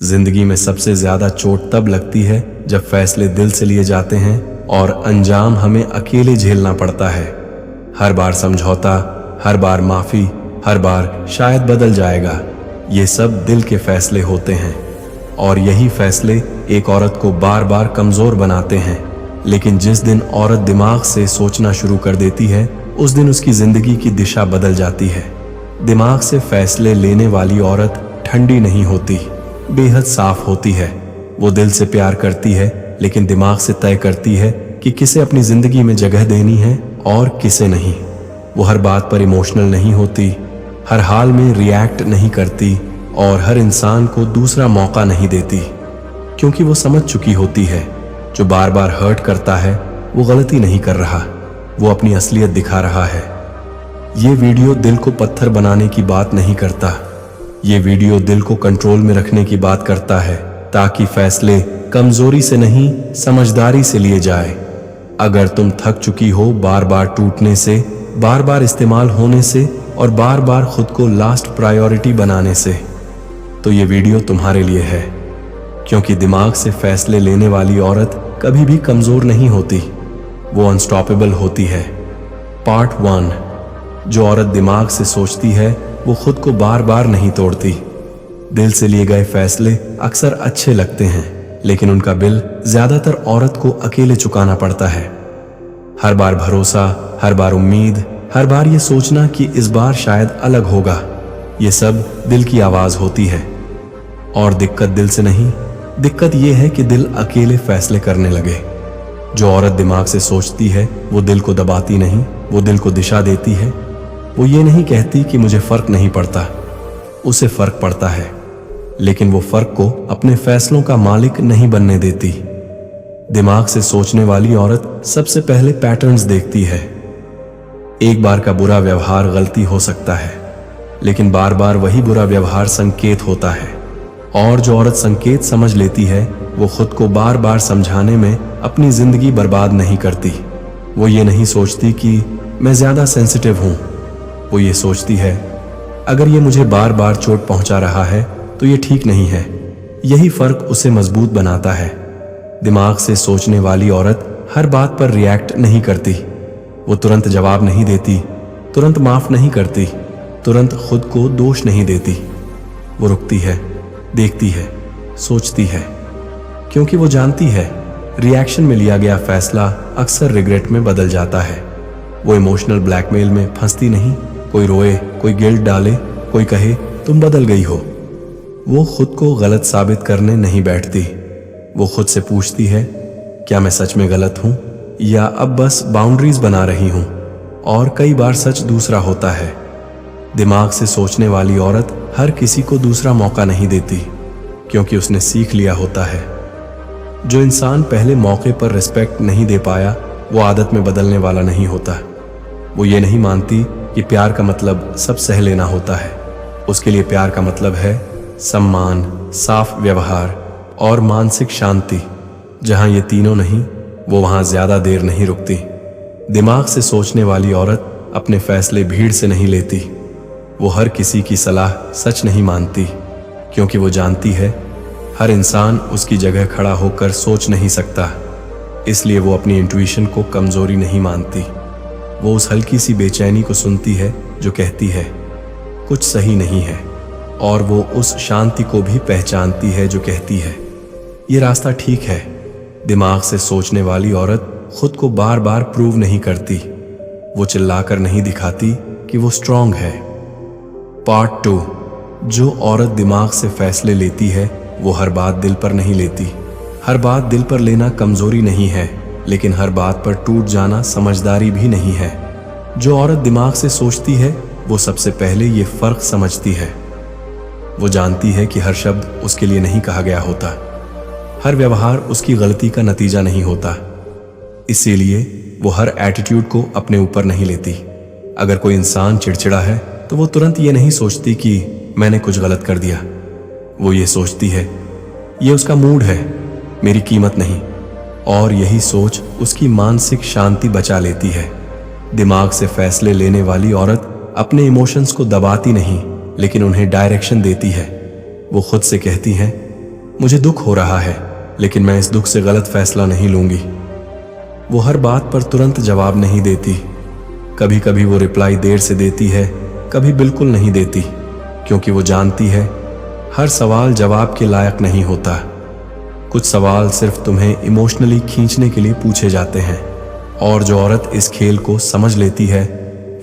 जिंदगी में सबसे ज्यादा चोट तब लगती है जब फैसले दिल से लिए जाते हैं और अंजाम हमें अकेले झेलना पड़ता है। हर बार समझौता, हर बार माफी, हर बार शायद बदल जाएगा, ये सब दिल के फैसले होते हैं। और यही फैसले एक औरत को बार बार कमजोर बनाते हैं। लेकिन जिस दिन औरत दिमाग से सोचना शुरू कर देती है, उस दिन उसकी जिंदगी की दिशा बदल जाती है। दिमाग से फैसले लेने वाली औरत ठंडी नहीं होती, बेहद साफ होती है। वो दिल से प्यार करती है, लेकिन दिमाग से तय करती है कि किसे अपनी जिंदगी में जगह देनी है और किसे नहीं। वो हर बात पर इमोशनल नहीं होती, हर हाल में रिएक्ट नहीं करती और हर इंसान को दूसरा मौका नहीं देती, क्योंकि वो समझ चुकी होती है जो बार बार हर्ट करता है वो गलती नहीं कर रहा, वो अपनी असलियत दिखा रहा है। ये वीडियो दिल को पत्थर बनाने की बात नहीं करता, ये वीडियो दिल को कंट्रोल में रखने की बात करता है, ताकि फैसले कमजोरी से नहीं समझदारी से लिए जाए। अगर तुम थक चुकी हो बार बार टूटने से, बार बार इस्तेमाल होने से और बार बार खुद को लास्ट प्रायोरिटी बनाने से, तो ये वीडियो तुम्हारे लिए है। क्योंकि दिमाग से फैसले लेने वाली औरत कभी भी कमजोर नहीं होती, वो अनस्टॉपेबल होती है। पार्ट 1। जो औरत दिमाग से सोचती है वो खुद को बार बार नहीं तोड़ती। दिल से लिए गए फैसले अक्सर अच्छे लगते हैं, लेकिन उनका बिल ज्यादातर औरत को अकेले चुकाना पड़ता है। हर बार भरोसा, हर बार उम्मीद, हर बार ये सोचना कि इस बार शायद अलग होगा, ये सब दिल की आवाज होती है। और दिक्कत दिल से नहीं, दिक्कत ये है कि दिल अकेले फैसले करने लगे। जो औरत दिमाग से सोचती है वो दिल को दबाती नहीं, वो दिल को दिशा देती है। वो ये नहीं कहती कि मुझे फर्क नहीं पड़ता, उसे फर्क पड़ता है, लेकिन वो फर्क को अपने फैसलों का मालिक नहीं बनने देती। दिमाग से सोचने वाली औरत सबसे पहले पैटर्न्स देखती है। एक बार का बुरा व्यवहार गलती हो सकता है, लेकिन बार बार वही बुरा व्यवहार संकेत होता है। और जो औरत संकेत समझ लेती है वो खुद को बार बार समझाने में अपनी जिंदगी बर्बाद नहीं करती। वो ये नहीं सोचती कि मैं ज्यादा सेंसिटिव हूं, वो ये सोचती है अगर ये मुझे बार बार चोट पहुंचा रहा है तो ये ठीक नहीं है। यही फर्क उसे मजबूत बनाता है। दिमाग से सोचने वाली औरत हर बात पर रिएक्ट नहीं करती, वो तुरंत जवाब नहीं देती, तुरंत माफ नहीं करती, तुरंत खुद को दोष नहीं देती। वो रुकती है, देखती है, सोचती है, क्योंकि वो जानती है रिएक्शन में लिया गया फैसला अक्सर रिग्रेट में बदल जाता है। वो इमोशनल ब्लैकमेल में फंसती नहीं, कोई रोए, कोई गिल्ट डाले, कोई कहे तुम बदल गई हो। वो खुद को गलत साबित करने नहीं बैठती। वो खुद से पूछती है क्या मैं सच में गलत हूं या अब बस बाउंड्रीज बना रही हूं। और कई बार सच दूसरा होता है। दिमाग से सोचने वाली औरत हर किसी को दूसरा मौका नहीं देती, क्योंकि उसने सीख लिया होता है जो इंसान पहले मौके पर रिस्पेक्ट नहीं दे पाया वो आदत में बदलने वाला नहीं होता। वो ये नहीं मानती कि प्यार का मतलब सब सह लेना होता है। उसके लिए प्यार का मतलब है सम्मान, साफ व्यवहार और मानसिक शांति। जहां ये तीनों नहीं, वो वहां ज्यादा देर नहीं रुकती। दिमाग से सोचने वाली औरत अपने फैसले भीड़ से नहीं लेती। वो हर किसी की सलाह सच नहीं मानती, क्योंकि वो जानती है हर इंसान उसकी जगह खड़ा होकर सोच नहीं सकता। इसलिए वो अपनी इंट्यूशन को कमजोरी नहीं मानती। वो उस हल्की सी बेचैनी को सुनती है जो कहती है कुछ सही नहीं है, और वो उस शांति को भी पहचानती है जो कहती है ये रास्ता ठीक है। दिमाग से सोचने वाली औरत खुद को बार बार प्रूव नहीं करती। वो चिल्लाकर नहीं दिखाती कि वो स्ट्रांग है। पार्ट 2। जो औरत दिमाग से फैसले लेती है वो हर बात दिल पर नहीं लेती। हर बात दिल पर लेना कमजोरी नहीं है, लेकिन हर बात पर टूट जाना समझदारी भी नहीं है। जो औरत दिमाग से सोचती है वो सबसे पहले ये फर्क समझती है। वो जानती है कि हर शब्द उसके लिए नहीं कहा गया होता, हर व्यवहार उसकी गलती का नतीजा नहीं होता। इसीलिए वो हर एटीट्यूड को अपने ऊपर नहीं लेती। अगर कोई इंसान चिड़चिड़ा है तो वो तुरंत ये नहीं सोचती कि मैंने कुछ गलत कर दिया। वो ये सोचती है ये उसका मूड है, मेरी कीमत नहीं। और यही सोच उसकी मानसिक शांति बचा लेती है। दिमाग से फैसले लेने वाली औरत अपने इमोशंस को दबाती नहीं, लेकिन उन्हें डायरेक्शन देती है। वो खुद से कहती है मुझे दुख हो रहा है, लेकिन मैं इस दुख से गलत फैसला नहीं लूंगी। वो हर बात पर तुरंत जवाब नहीं देती। कभी कभी वो रिप्लाई देर से देती है, कभी बिल्कुल नहीं देती, क्योंकि वो जानती है हर सवाल जवाब के लायक नहीं होता। कुछ सवाल सिर्फ तुम्हें इमोशनली खींचने के लिए पूछे जाते हैं, और जो औरत इस खेल को समझ लेती है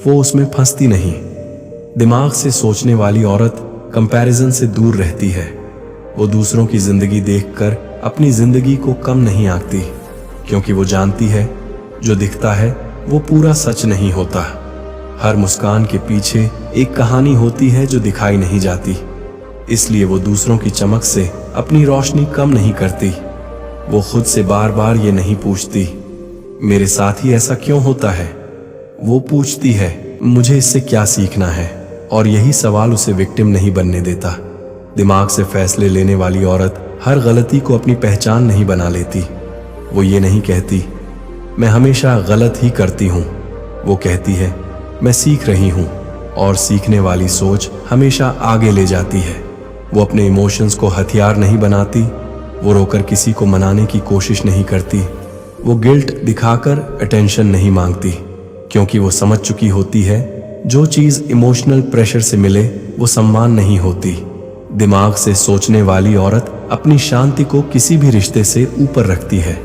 वो उसमें फंसती नहीं। दिमाग से सोचने वाली औरत कंपैरिजन से दूर रहती है। वो दूसरों की जिंदगी देखकर अपनी जिंदगी को कम नहीं आंकती, क्योंकि वो जानती है जो दिखता है वो पूरा सच नहीं होता। हर मुस्कान के पीछे एक कहानी होती है जो दिखाई नहीं जाती, इसलिए वो दूसरों की चमक से अपनी रोशनी कम नहीं करती। वो खुद से बार बार ये नहीं पूछती मेरे साथ ही ऐसा क्यों होता है। वो पूछती है मुझे इससे क्या सीखना है, और यही सवाल उसे विक्टिम नहीं बनने देता। दिमाग से फैसले लेने वाली औरत हर गलती को अपनी पहचान नहीं बना लेती। वो ये नहीं कहती मैं हमेशा गलत ही करती हूँ, वो कहती है मैं सीख रही हूँ, और सीखने वाली सोच हमेशा आगे ले जाती है। वो अपने इमोशंस को हथियार नहीं बनाती, वो रोकर किसी को मनाने की कोशिश नहीं करती, वो गिल्ट दिखाकर अटेंशन नहीं मांगती, क्योंकि वो समझ चुकी होती है जो चीज इमोशनल प्रेशर से मिले वो सम्मान नहीं होती। दिमाग से सोचने वाली औरत अपनी शांति को किसी भी रिश्ते से ऊपर रखती है।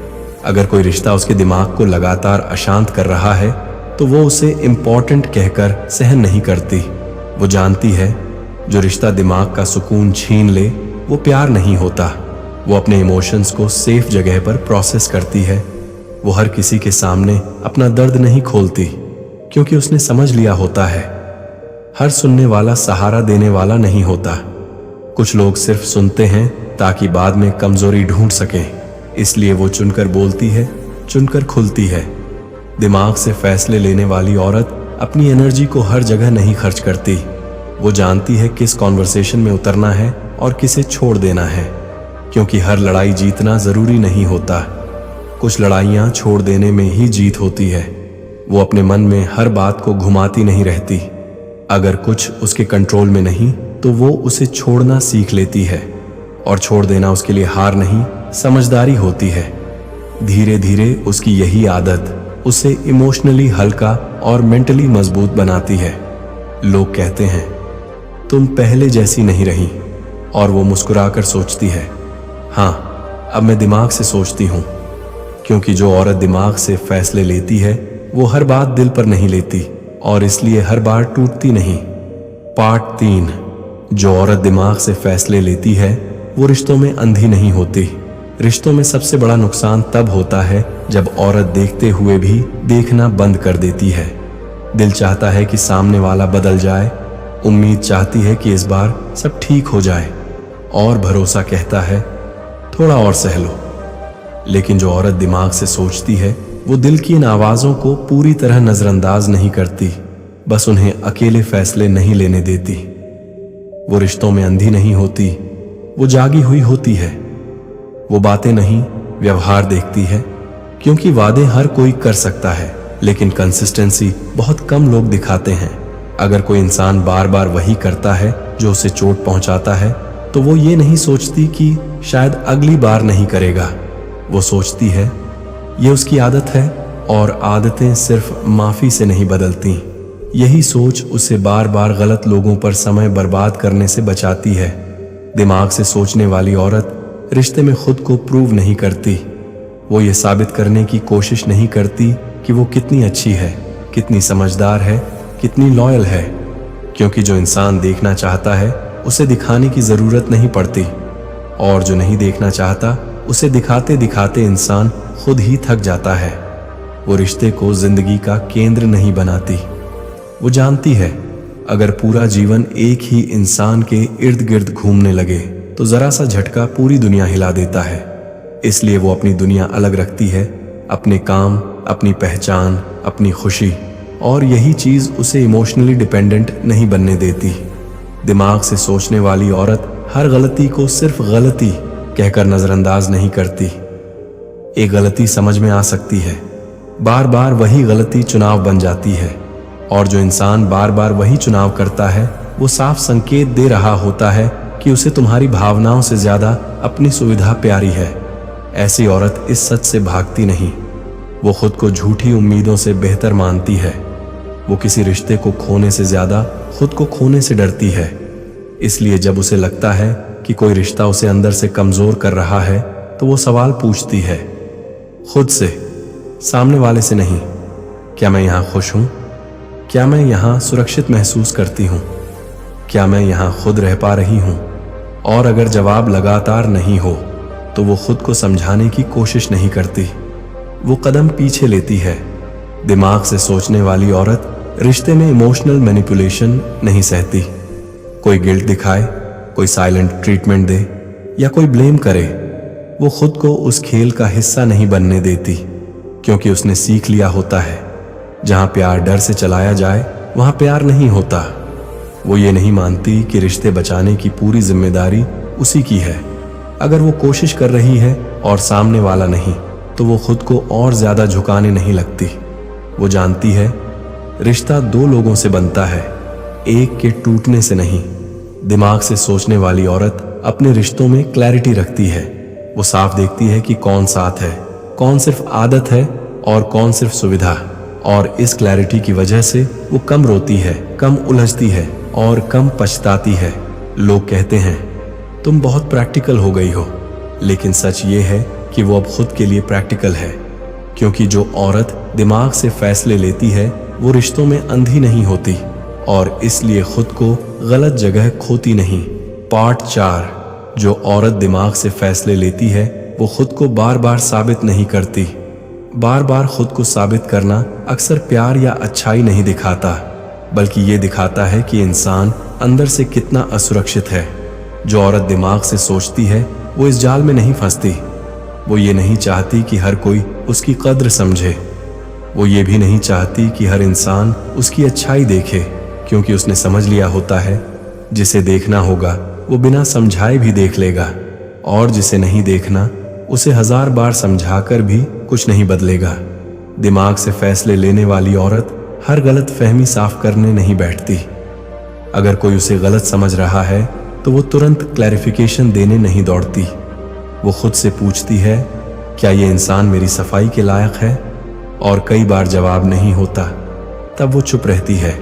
अगर कोई रिश्ता उसके दिमाग को लगातार अशांत कर रहा है तो वो उसे इम्पोर्टेंट कहकर सहन नहीं करती। वो जानती है जो रिश्ता दिमाग का सुकून छीन ले वो प्यार नहीं होता। वो अपने इमोशंस को सेफ जगह पर प्रोसेस करती है। वो हर किसी के सामने अपना दर्द नहीं खोलती, क्योंकि उसने समझ लिया होता है हर सुनने वाला सहारा देने वाला नहीं होता। कुछ लोग सिर्फ सुनते हैं ताकि बाद में कमजोरी ढूंढ सकें, इसलिए वो चुनकर बोलती है, चुनकर खुलती है। दिमाग से फैसले लेने वाली औरत अपनी एनर्जी को हर जगह नहीं खर्च करती। वो जानती है किस कॉन्वर्सेशन में उतरना है और किसे छोड़ देना है, क्योंकि हर लड़ाई जीतना जरूरी नहीं होता। कुछ लड़ाइयां छोड़ देने में ही जीत होती है। वो अपने मन में हर बात को घुमाती नहीं रहती। अगर कुछ उसके कंट्रोल में नहीं तो वो उसे छोड़ना सीख लेती है, और छोड़ देना उसके लिए हार नहीं समझदारी होती है। धीरे धीरे उसकी यही आदत उसे इमोशनली हल्का और मेंटली मजबूत बनाती है। लोग कहते हैं तुम पहले जैसी नहीं रही, और वो मुस्कुराकर सोचती है हाँ अब मैं दिमाग से सोचती हूँ, क्योंकि जो औरत दिमाग से फैसले लेती है वो हर बात दिल पर नहीं लेती, और इसलिए हर बार टूटती नहीं। पार्ट 3, जो औरत दिमाग से फैसले लेती है वो रिश्तों में अंधी नहीं होती। रिश्तों में सबसे बड़ा नुकसान तब होता है जब औरत देखते हुए भी देखना बंद कर देती है। दिल चाहता है कि सामने वाला बदल जाए, उम्मीद चाहती है कि इस बार सब ठीक हो जाए, और भरोसा कहता है थोड़ा और सह लो। लेकिन जो औरत दिमाग से सोचती है वो दिल की इन आवाजों को पूरी तरह नजरअंदाज नहीं करती, बस उन्हें अकेले फैसले नहीं लेने देती। वो रिश्तों में अंधी नहीं होती, वो जागी हुई होती है। वो बातें नहीं व्यवहार देखती है, क्योंकि वादे हर कोई कर सकता है, लेकिन कंसिस्टेंसी बहुत कम लोग दिखाते हैं। अगर कोई इंसान बार बार वही करता है जो उसे चोट पहुंचाता है तो वो ये नहीं सोचती कि शायद अगली बार नहीं करेगा। वो सोचती है ये उसकी आदत है, और आदतें सिर्फ माफी से नहीं बदलती। यही सोच उसे बार बार गलत लोगों पर समय बर्बाद करने से बचाती है। दिमाग से सोचने वाली औरत रिश्ते में खुद को प्रूव नहीं करती। वो ये साबित करने की कोशिश नहीं करती कि वो कितनी अच्छी है, कितनी समझदार है, कितनी लॉयल है, क्योंकि जो इंसान देखना चाहता है उसे दिखाने की जरूरत नहीं पड़ती, और जो नहीं देखना चाहता उसे दिखाते दिखाते इंसान खुद ही थक जाता है। वो रिश्ते को जिंदगी का केंद्र नहीं बनाती। वो जानती है अगर पूरा जीवन एक ही इंसान के इर्द गिर्द घूमने लगे तो जरा सा झटका पूरी दुनिया हिला देता है। इसलिए वो अपनी दुनिया अलग रखती है, अपने काम, अपनी पहचान, अपनी खुशी, और यही चीज उसे इमोशनली डिपेंडेंट नहीं बनने देती। दिमाग से सोचने वाली औरत हर गलती को सिर्फ गलती कहकर नजरअंदाज नहीं करती। एक गलती समझ में आ सकती है, बार बार वही गलती चुनाव बन जाती है, और जो इंसान बार बार वही चुनाव करता है वो साफ संकेत दे रहा होता है कि उसे तुम्हारी भावनाओं से ज्यादा अपनी सुविधा प्यारी है। ऐसी औरत इस सच से भागती नहीं। वो खुद को झूठी उम्मीदों से बेहतर मानती है। वो किसी रिश्ते को खोने से ज्यादा खुद को खोने से डरती है। इसलिए जब उसे लगता है कि कोई रिश्ता उसे अंदर से कमजोर कर रहा है तो वो सवाल पूछती है खुद से, सामने वाले से नहीं, क्या मैं यहाँ खुश हूँ? क्या मैं यहाँ सुरक्षित महसूस करती हूँ? क्या मैं यहाँ खुद रह पा रही हूँ? और अगर जवाब लगातार नहीं हो तो वो खुद को समझाने की कोशिश नहीं करती। वो कदम पीछे लेती है। दिमाग से सोचने वाली औरत रिश्ते में इमोशनल मैनिपुलेशन नहीं सहती। कोई गिल्ट दिखाए, कोई साइलेंट ट्रीटमेंट दे या कोई ब्लेम करे, वो खुद को उस खेल का हिस्सा नहीं बनने देती, क्योंकि उसने सीख लिया होता है जहां प्यार डर से चलाया जाए वहां प्यार नहीं होता। वो ये नहीं मानती कि रिश्ते बचाने की पूरी जिम्मेदारी उसी की है। अगर वो कोशिश कर रही है और सामने वाला नहीं, तो वो खुद को और ज्यादा झुकाने नहीं लगती। वो जानती है रिश्ता दो लोगों से बनता है, एक के टूटने से नहीं। दिमाग से सोचने वाली औरत अपने रिश्तों में क्लैरिटी रखती है। वो साफ देखती है कि कौन साथ है, कौन सिर्फ आदत है और कौन सिर्फ सुविधा। और इस क्लैरिटी की वजह से वो कम रोती है, कम उलझती है और कम पछताती है। लोग कहते हैं तुम बहुत प्रैक्टिकल हो गई हो, लेकिन सच ये है कि वो अब खुद के लिए प्रैक्टिकल है। क्योंकि जो औरत दिमाग से फैसले लेती है वो रिश्तों में अंधी नहीं होती और इसलिए खुद को गलत जगह खोती नहीं। पार्ट 4, जो औरत दिमाग से फैसले लेती है वो खुद को बार बार साबित नहीं करती। बार बार खुद को साबित करना अक्सर प्यार या अच्छाई नहीं दिखाता, बल्कि ये दिखाता है कि इंसान अंदर से कितना असुरक्षित है। जो औरत दिमाग से सोचती है वो इस जाल में नहीं फंसती। वो ये नहीं चाहती कि हर कोई उसकी कद्र समझे। वो ये भी नहीं चाहती कि हर इंसान उसकी अच्छाई देखे, क्योंकि उसने समझ लिया होता है जिसे देखना होगा वो बिना समझाए भी देख लेगा, और जिसे नहीं देखना उसे 1000 बार समझाकर भी कुछ नहीं बदलेगा। दिमाग से फैसले लेने वाली औरत हर गलत फहमी साफ करने नहीं बैठती। अगर कोई उसे गलत समझ रहा है तो वो तुरंत क्लैरिफिकेशन देने नहीं दौड़ती। वो खुद से पूछती है क्या ये इंसान मेरी सफाई के लायक है, और कई बार जवाब नहीं होता, तब वो चुप रहती है।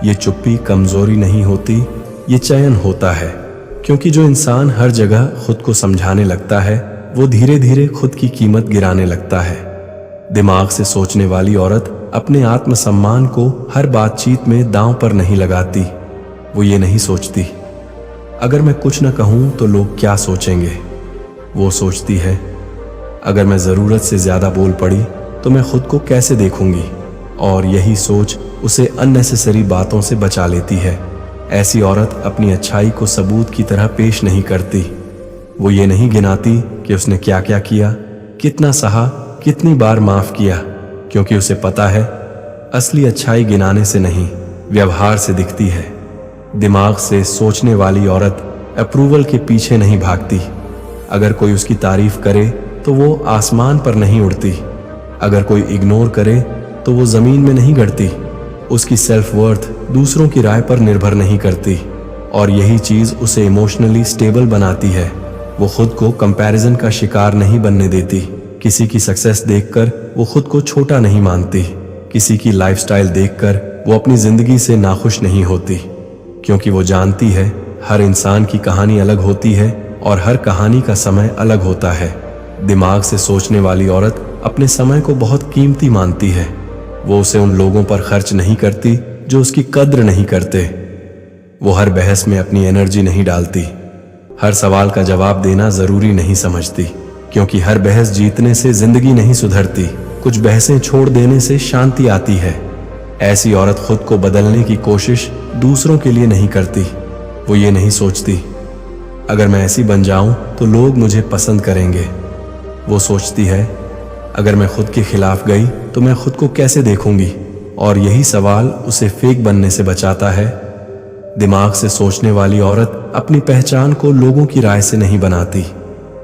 ये चुप्पी कमजोरी नहीं होती, ये चयन होता है। क्योंकि जो इंसान हर जगह खुद को समझाने लगता है वो धीरे धीरे खुद की कीमत गिराने लगता है। दिमाग से सोचने वाली औरत अपने आत्मसम्मान को हर बातचीत में दांव पर नहीं लगाती। वो ये नहीं सोचती अगर मैं कुछ न कहूं तो लोग क्या सोचेंगे। वो सोचती है अगर मैं जरूरत से ज्यादा बोल पड़ी तो मैं खुद को कैसे देखूंगी, और यही सोच उसे अननेसेसरी बातों से बचा लेती है। ऐसी औरत अपनी अच्छाई को सबूत की तरह पेश नहीं करती। वो ये नहीं गिनाती कि उसने क्या क्या किया, कितना सहा, कितनी बार माफ किया, क्योंकि उसे पता है असली अच्छाई गिनाने से नहीं व्यवहार से दिखती है। दिमाग से सोचने वाली औरत अप्रूवल के पीछे नहीं भागती। अगर कोई उसकी तारीफ करे तो वो आसमान पर नहीं उड़ती। अगर कोई इग्नोर करे तो वो जमीन में नहीं गड़ती। उसकी सेल्फ वर्थ दूसरों की राय पर निर्भर नहीं करती, और यही चीज उसे इमोशनली स्टेबल बनाती है। वो खुद को कंपैरिजन का शिकार नहीं बनने देती। किसी की सक्सेस देखकर वो खुद को छोटा नहीं मानती। किसी की लाइफस्टाइल देखकर वो अपनी जिंदगी से नाखुश नहीं होती, क्योंकि वो जानती है हर इंसान की कहानी अलग होती है और हर कहानी का समय अलग होता है। दिमाग से सोचने वाली औरत अपने समय को बहुत कीमती मानती है। वो उसे उन लोगों पर खर्च नहीं करती जो उसकी कद्र नहीं करते। वो हर बहस में अपनी एनर्जी नहीं डालती। हर सवाल का जवाब देना जरूरी नहीं समझती, क्योंकि हर बहस जीतने से जिंदगी नहीं सुधरती। कुछ बहसें छोड़ देने से शांति आती है। ऐसी औरत खुद को बदलने की कोशिश दूसरों के लिए नहीं करती। वो ये नहीं सोचती अगर मैं ऐसी बन जाऊं तो लोग मुझे पसंद करेंगे। वो सोचती है अगर मैं खुद के खिलाफ गई तो मैं खुद को कैसे देखूंगी, और यही सवाल उसे फेक बनने से बचाता है। दिमाग से सोचने वाली औरत अपनी पहचान को लोगों की राय से नहीं बनाती।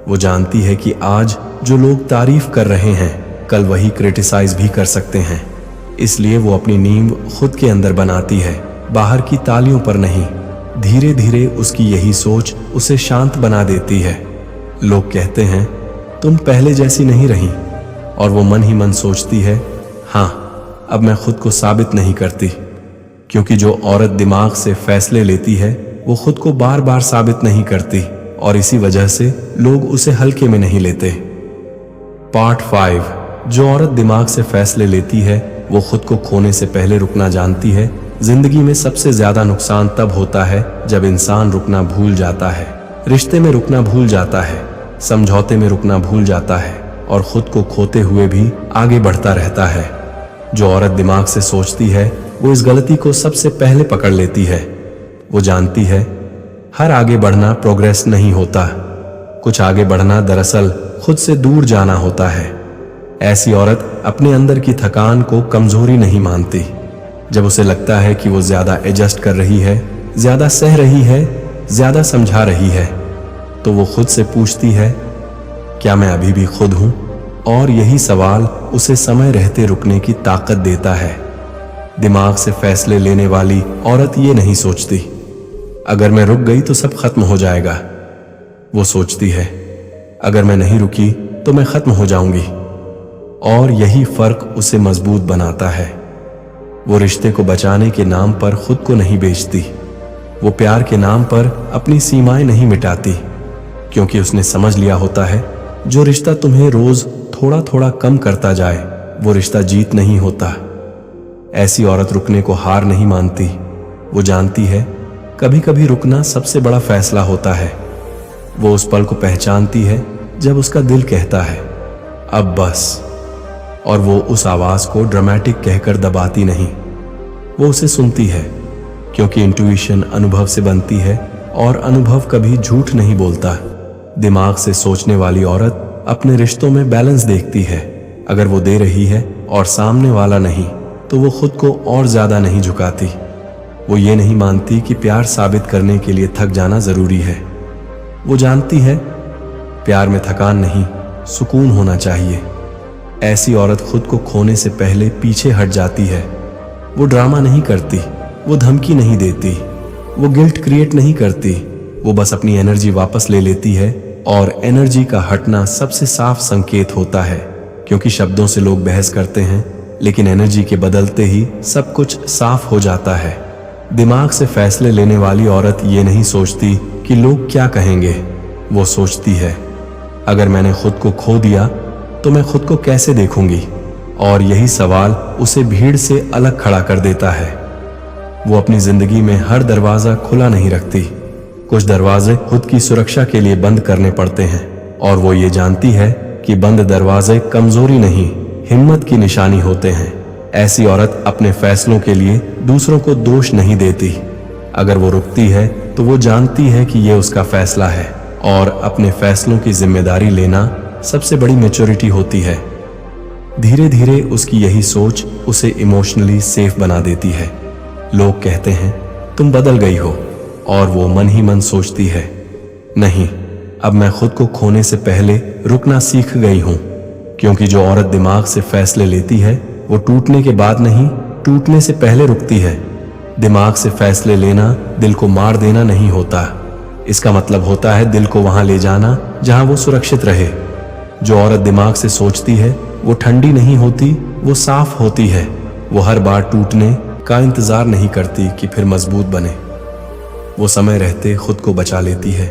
वो जानती है कि आज जो लोग तारीफ कर रहे हैं कल वही क्रिटिसाइज भी कर सकते हैं। इसलिए वो अपनी नींव खुद के अंदर बनाती है, बाहर की तालियों पर नहीं। धीरे धीरे उसकी यही सोच उसे शांत बना देती है। लोग कहते हैं तुम पहले जैसी नहीं रही, और वो मन ही मन सोचती है हाँ, अब मैं खुद को साबित नहीं करती, क्योंकि जो औरत दिमाग से फैसले लेती है वो खुद को बार बार साबित नहीं करती, और इसी वजह से लोग उसे हल्के में नहीं लेते। पार्ट 5। जो औरत दिमाग से फैसले लेती है वो खुद को खोने से पहले रुकना जानती है। जिंदगी में सबसे ज्यादा नुकसान तब होता है जब इंसान रुकना भूल जाता है, रिश्ते में रुकना भूल जाता है, समझौते में रुकना भूल जाता है, और खुद को खोते हुए भी आगे बढ़ता रहता है। जो औरत दिमाग से सोचती है वो इस गलती को सबसे पहले पकड़ लेती है। वो जानती है हर आगे बढ़ना प्रोग्रेस नहीं होता, कुछ आगे बढ़ना दरअसल खुद से दूर जाना होता है। ऐसी औरत अपने अंदर की थकान को कमजोरी नहीं मानती। जब उसे लगता है कि वो ज्यादा एडजस्ट कर रही है, ज्यादा सह रही है, ज्यादा समझा रही है, तो वो खुद से पूछती है क्या मैं अभी भी खुद हूं? और यही सवाल उसे समय रहते रुकने की ताकत देता है। दिमाग से फैसले लेने वाली औरत ये नहीं सोचती अगर मैं रुक गई तो सब खत्म हो जाएगा। वो सोचती है अगर मैं नहीं रुकी तो मैं खत्म हो जाऊंगी, और यही फर्क उसे मजबूत बनाता है। वो रिश्ते को बचाने के नाम पर खुद को नहीं बेचती, वो प्यार के नाम पर अपनी सीमाएं नहीं मिटाती, क्योंकि उसने समझ लिया होता है जो रिश्ता तुम्हें रोज थोड़ा थोड़ा कम करता जाए वो रिश्ता जीत नहीं होता। ऐसी औरत रुकने को हार नहीं मानती। वो जानती है कभी कभी रुकना सबसे बड़ा फैसला होता है। वो उस पल को पहचानती है जब उसका दिल कहता है अब बस, और वो उस आवाज को ड्रामेटिक कहकर दबाती नहीं, वो उसे सुनती है, क्योंकि इंट्यूशन अनुभव से बनती है और अनुभव कभी झूठ नहीं बोलता। दिमाग से सोचने वाली औरत अपने रिश्तों में बैलेंस देखती है। अगर वो दे रही है और सामने वाला नहीं तो वो खुद को और ज्यादा नहीं झुकाती। वो ये नहीं मानती कि प्यार साबित करने के लिए थक जाना जरूरी है। वो जानती है प्यार में थकान नहीं, सुकून होना चाहिए। ऐसी औरत खुद को खोने से पहले पीछे हट जाती है। वो ड्रामा नहीं करती, वो धमकी नहीं देती, वो गिल्ट क्रिएट नहीं करती। वो बस अपनी एनर्जी वापस ले लेती है, और एनर्जी का हटना सबसे साफ संकेत होता है, क्योंकि शब्दों से लोग बहस करते हैं लेकिन एनर्जी के बदलते ही सब कुछ साफ हो जाता है। दिमाग से फैसले लेने वाली औरत ये नहीं सोचती कि लोग क्या कहेंगे। वो सोचती है अगर मैंने खुद को खो दिया तो मैं खुद को कैसे देखूंगी, और यही सवाल उसे भीड़ से अलग खड़ा कर देता है। वो अपनी जिंदगी में हर दरवाजा खुला नहीं रखती, कुछ दरवाजे खुद की सुरक्षा के लिए बंद करने पड़ते हैं, और वो ये जानती है कि बंद दरवाजे कमजोरी नहीं, हिम्मत की निशानी होते हैं। ऐसी औरत अपने फैसलों के लिए दूसरों को दोष नहीं देती। अगर वो रुकती है तो वो जानती है कि ये उसका फैसला है, और अपने फैसलों की जिम्मेदारी लेना सबसे बड़ी मैच्योरिटी होती है। धीरे धीरे उसकी यही सोच उसे इमोशनली सेफ बना देती है। लोग कहते हैं तुम बदल गई हो, और वो मन ही मन सोचती है नहीं, अब मैं खुद को खोने से पहले रुकना सीख गई हूं। क्योंकि जो औरत दिमाग से फैसले लेती है वो टूटने के बाद नहीं, टूटने से पहले रुकती है। दिमाग से फैसले लेना दिल को मार देना नहीं होता, इसका मतलब होता है दिल को वहां ले जाना जहां वो सुरक्षित रहे। जो औरत दिमाग से सोचती है वो ठंडी नहीं होती, वो साफ होती है। वो हर बार टूटने का इंतजार नहीं करती कि फिर मजबूत बने। वो समय रहते खुद को बचा लेती है।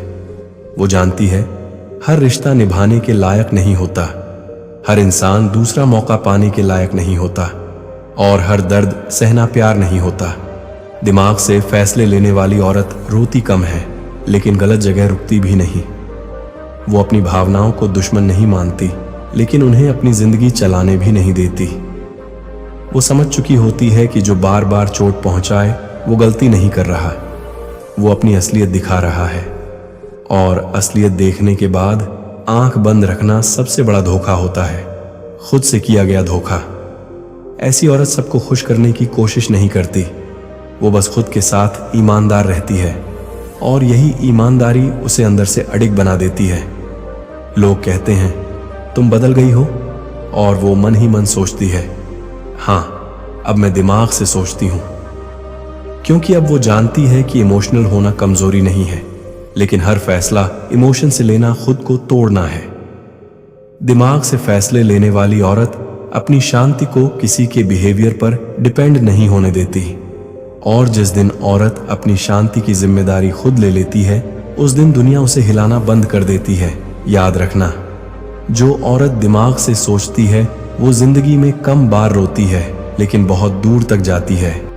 वो जानती है हर रिश्ता निभाने के लायक नहीं होता, हर इंसान दूसरा मौका पाने के लायक नहीं होता, और हर दर्द सहना प्यार नहीं होता। दिमाग से फैसले लेने वाली औरत रोती कम है, लेकिन गलत जगह रुकती भी नहीं। वो अपनी भावनाओं को दुश्मन नहीं मानती, लेकिन उन्हें अपनी जिंदगी चलाने भी नहीं देती। वो समझ चुकी होती है कि जो बार बार चोट पहुंचाए वो गलती नहीं कर रहा, वो अपनी असलियत दिखा रहा है, और असलियत देखने के बाद आंख बंद रखना सबसे बड़ा धोखा होता है, खुद से किया गया धोखा। ऐसी औरत सबको खुश करने की कोशिश नहीं करती, वो बस खुद के साथ ईमानदार रहती है, और यही ईमानदारी उसे अंदर से अडिग बना देती है। लोग कहते हैं तुम बदल गई हो, और वो मन ही मन सोचती है हाँ, अब मैं दिमाग से सोचती हूं, क्योंकि अब वो जानती है कि इमोशनल होना कमजोरी नहीं है, लेकिन हर फैसला इमोशन से लेना खुद को तोड़ना है। दिमाग से फैसले लेने वाली औरत अपनी शांति को किसी के बिहेवियर पर डिपेंड नहीं होने देती, और जिस दिन औरत अपनी शांति की जिम्मेदारी खुद ले लेती है, उस दिन दुनिया उसे हिलाना बंद कर देती है। याद रखना, जो औरत दिमाग से सोचती है वो जिंदगी में कम बार रोती है, लेकिन बहुत दूर तक जाती है।